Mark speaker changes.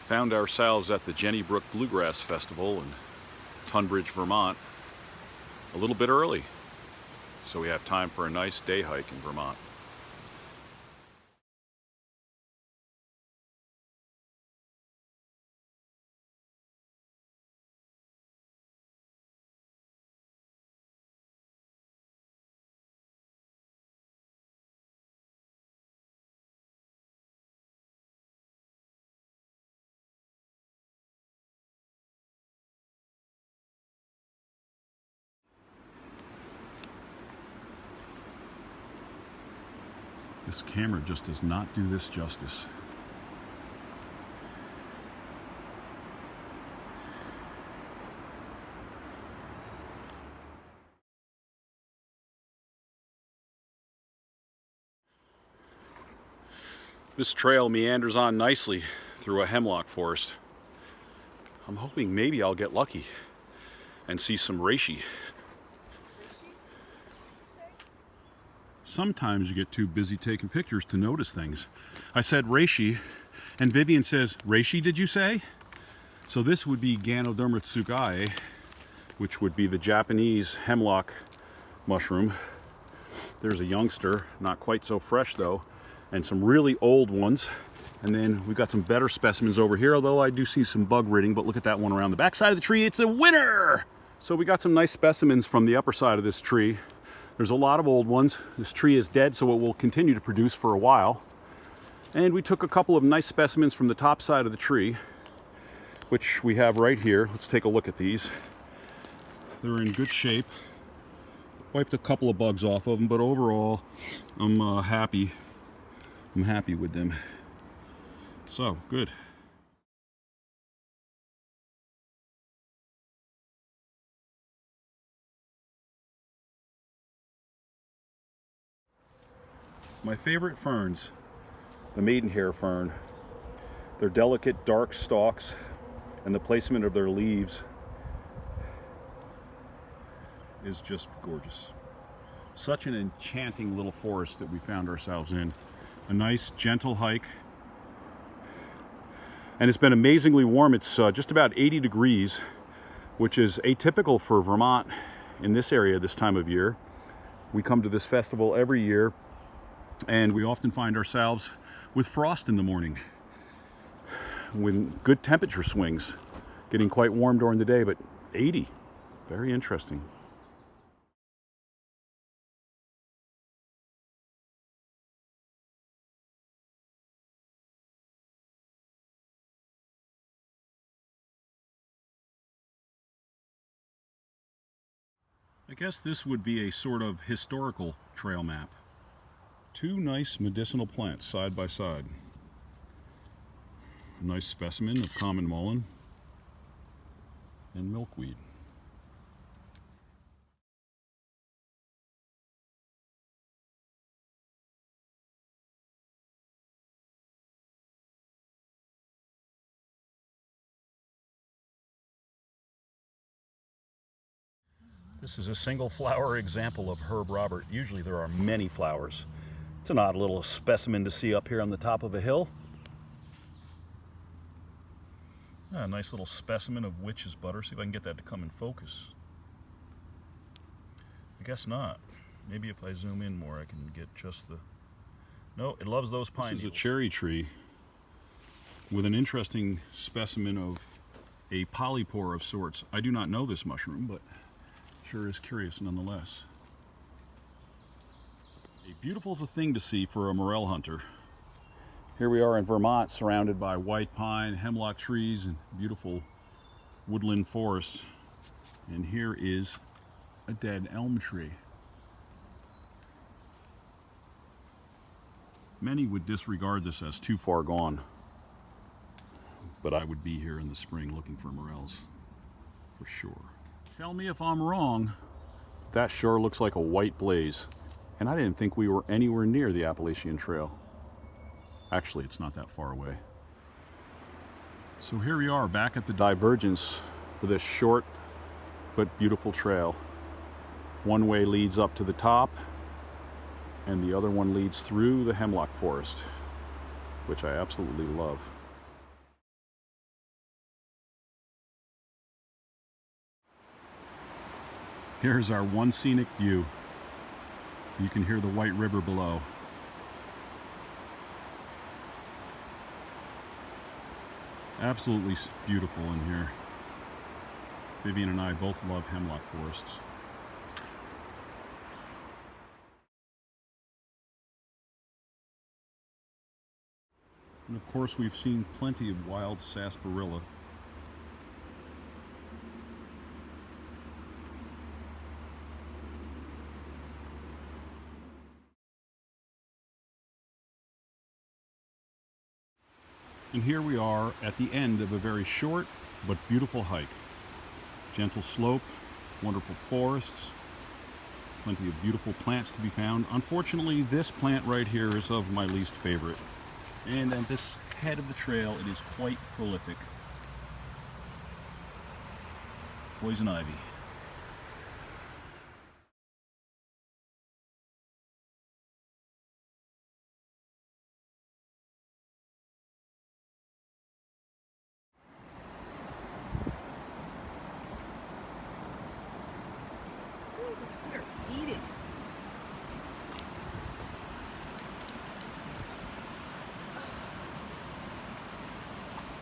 Speaker 1: Found ourselves at the Jenny Brook Bluegrass Festival in Tunbridge, Vermont, a little bit early, so we have time for a nice day hike in Vermont. This camera just does not do this justice. This trail meanders on nicely through a hemlock forest. I'm hoping maybe I'll get lucky and see some reishi. Sometimes you get too busy taking pictures to notice things. I said reishi, and Vivian says, "Reishi, did you say?" So this would be Ganoderma tsugae, which would be the Japanese hemlock mushroom. There's a youngster, not quite so fresh though, and some really old ones. And then we've got some better specimens over here, although I do see some bug ridding, but look at that one around the back side of the tree. It's a winner! So we got some nice specimens from the upper side of this tree. There's a lot of old ones. This tree is dead, so it will continue to produce for a while. And we took a couple of nice specimens from the top side of the tree, which we have right here. Let's take a look at these. They're in good shape. Wiped a couple of bugs off of them, but overall, I'm happy. I'm happy with them. So, good. My favorite ferns, the maidenhair fern. Their delicate dark stalks and the placement of their leaves is just gorgeous. Such an enchanting little forest that we found ourselves in. A nice gentle hike. And it's been amazingly warm. It's just about 80 degrees, which is atypical for Vermont in this area this time of year. We come to this festival every year, and we often find ourselves with frost in the morning, with good temperature swings, getting quite warm during the day, but 80, very interesting. I guess this would be a sort of historical trail map. Two nice medicinal plants side by side. A nice specimen of common mullein and milkweed. This is a single flower example of Herb Robert. Usually there are many flowers. It's an odd little specimen to see up here on the top of a hill. A nice little specimen of witch's butter. See if I can get that to come in focus. I guess not. Maybe if I zoom in more I can get just the... No, it loves those pine needles. This is a cherry tree with an interesting specimen of a polypore of sorts. I do not know this mushroom, but sure is curious nonetheless. A beautiful thing to see for a morel hunter. Here we are in Vermont, surrounded by white pine, hemlock trees, and beautiful woodland forests. And here is a dead elm tree. Many would disregard this as too far gone, but I would be here in the spring looking for morels, for sure. Tell me if I'm wrong. That sure looks like a white blaze. And I didn't think we were anywhere near the Appalachian Trail. Actually, it's not that far away. So here we are back at the divergence for this short but beautiful trail. One way leads up to the top, and the other one leads through the hemlock forest, which I absolutely love. Here's our one scenic view. You can hear the White River below. Absolutely beautiful in here. Vivian and I both love hemlock forests. And of course we've seen plenty of wild sarsaparilla. And here we are at the end of a very short but beautiful hike. Gentle slope, wonderful forests, plenty of beautiful plants to be found. Unfortunately, this plant right here is of my least favorite. And at this head of the trail, it is quite prolific. Poison ivy.